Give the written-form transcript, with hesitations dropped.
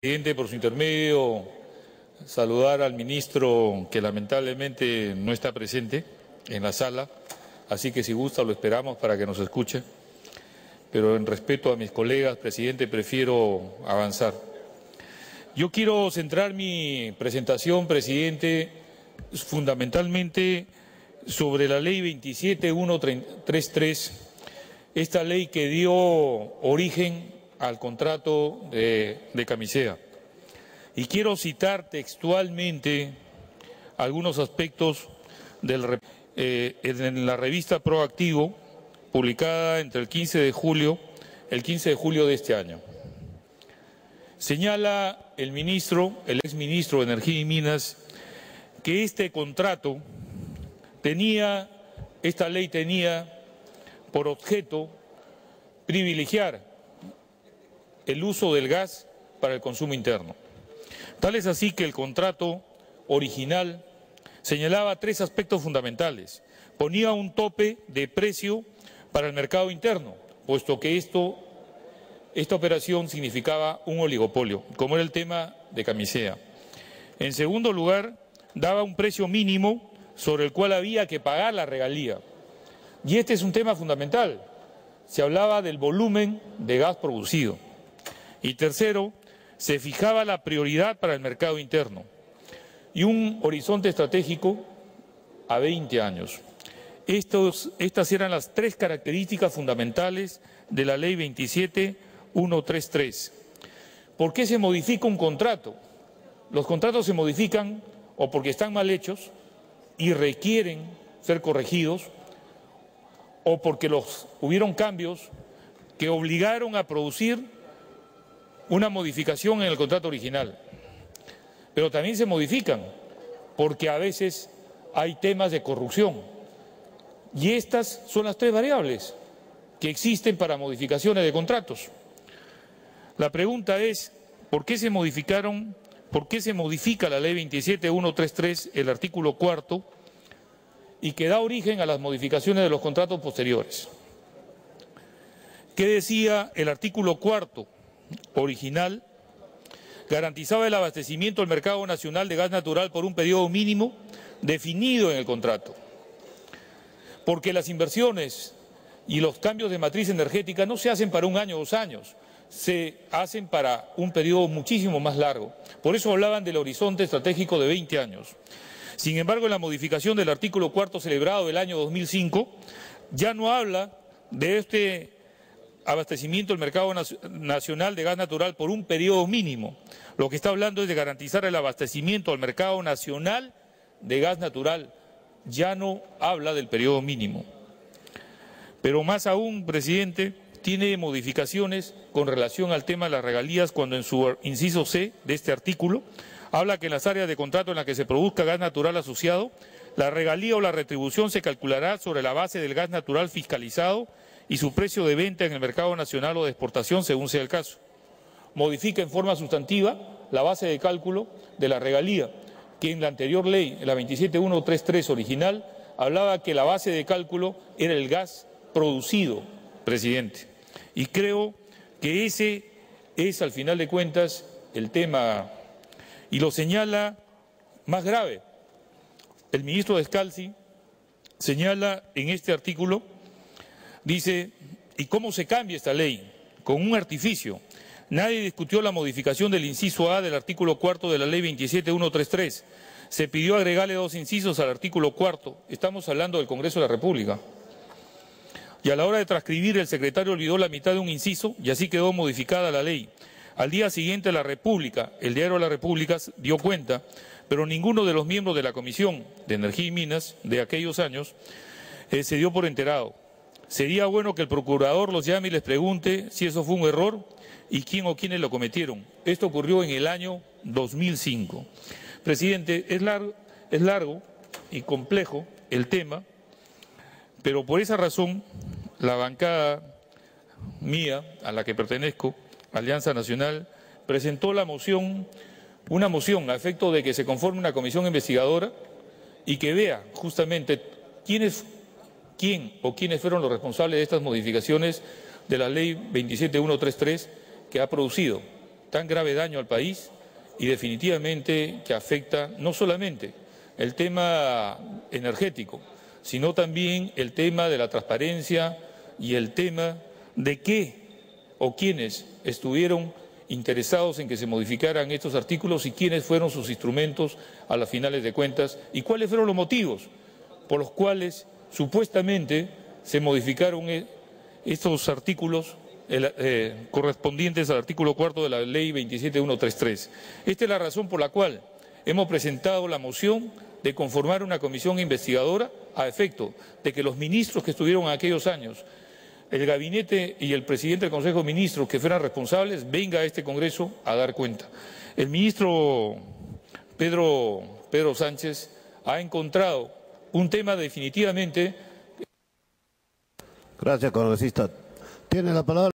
Presidente, por su intermedio, saludar al ministro que lamentablemente no está presente en la sala, así que si gusta lo esperamos para que nos escuche, pero en respeto a mis colegas, presidente, prefiero avanzar. Yo quiero centrar mi presentación, presidente, fundamentalmente sobre la ley 27133, esta ley que dio origen al contrato de Camisea. Y quiero citar textualmente algunos aspectos en la revista Proactivo, publicada entre el 15 de julio de este año. Señala el exministro de Energía y Minas, que esta ley tenía por objeto privilegiar el uso del gas para el consumo interno. Tal es así que el contrato original señalaba tres aspectos fundamentales. Ponía un tope de precio para el mercado interno, puesto que esta operación significaba un oligopolio, como era el tema de Camisea. En segundo lugar, daba un precio mínimo sobre el cual había que pagar la regalía. Y este es un tema fundamental. Se hablaba del volumen de gas producido. Y tercero, se fijaba la prioridad para el mercado interno y un horizonte estratégico a 20 años. Estas eran las tres características fundamentales de la ley 27133. ¿Por qué se modifica un contrato? Los contratos se modifican o porque están mal hechos y requieren ser corregidos, o porque hubieron cambios que obligaron a producir una modificación en el contrato original. Pero también se modifican porque a veces hay temas de corrupción. Y estas son las tres variables que existen para modificaciones de contratos. La pregunta es, ¿por qué se modifica la ley 27133, el artículo 4, y que da origen a las modificaciones de los contratos posteriores? ¿Qué decía el artículo 4 original? Garantizaba el abastecimiento al mercado nacional de gas natural por un periodo mínimo definido en el contrato. Porque las inversiones y los cambios de matriz energética no se hacen para un año o 2 años, se hacen para un periodo muchísimo más largo. Por eso hablaban del horizonte estratégico de 20 años. Sin embargo, en la modificación del artículo 4 celebrado del año 2005, ya no habla de este abastecimiento del mercado nacional de gas natural por un periodo mínimo. Lo que está hablando es de garantizar el abastecimiento al mercado nacional de gas natural. Ya no habla del periodo mínimo. Pero más aún, presidente, tiene modificaciones con relación al tema de las regalías, cuando en su inciso C de este artículo habla que en las áreas de contrato en las que se produzca gas natural asociado, la regalía o la retribución se calculará sobre la base del gas natural fiscalizado y su precio de venta en el mercado nacional o de exportación, según sea el caso. Modifica en forma sustantiva la base de cálculo de la regalía, que en la anterior ley, en la 27133 original, hablaba que la base de cálculo era el gas producido, presidente. Y creo que ese es, al final de cuentas, el tema, y lo señala más grave. El ministro Descalzi señala en este artículo, dice, ¿y cómo se cambia esta ley? Con un artificio. Nadie discutió la modificación del inciso A del artículo 4 de la ley 27133. Se pidió agregarle 2 incisos al artículo 4. Estamos hablando del Congreso de la República. Y a la hora de transcribir, el secretario olvidó la mitad de un inciso y así quedó modificada la ley. Al día siguiente, La República, el diario de la República, dio cuenta, pero ninguno de los miembros de la Comisión de Energía y Minas de aquellos años se dio por enterado. Sería bueno que el procurador los llame y les pregunte si eso fue un error y quién o quiénes lo cometieron. Esto ocurrió en el año 2005. Presidente, es largo y complejo el tema, pero por esa razón la bancada mía, a la que pertenezco, Alianza Nacional, presentó una moción a efecto de que se conforme una comisión investigadora y que vea justamente quién o quiénes fueron los responsables de estas modificaciones de la ley 27133 que ha producido tan grave daño al país y definitivamente que afecta no solamente el tema energético, sino también el tema de la transparencia y el tema de qué o quiénes estuvieron interesados en que se modificaran estos artículos y quiénes fueron sus instrumentos a las finales de cuentas y cuáles fueron los motivos por los cuales supuestamente se modificaron estos artículos correspondientes al artículo 4 de la Ley 27133. Esta es la razón por la cual hemos presentado la moción de conformar una comisión investigadora a efecto de que los ministros que estuvieron en aquellos años, el gabinete y el presidente del Consejo de Ministros que fueran responsables, venga a este Congreso a dar cuenta. El ministro Pedro Sánchez ha encontrado un tema definitivamente. Gracias, congresista. Tiene la palabra.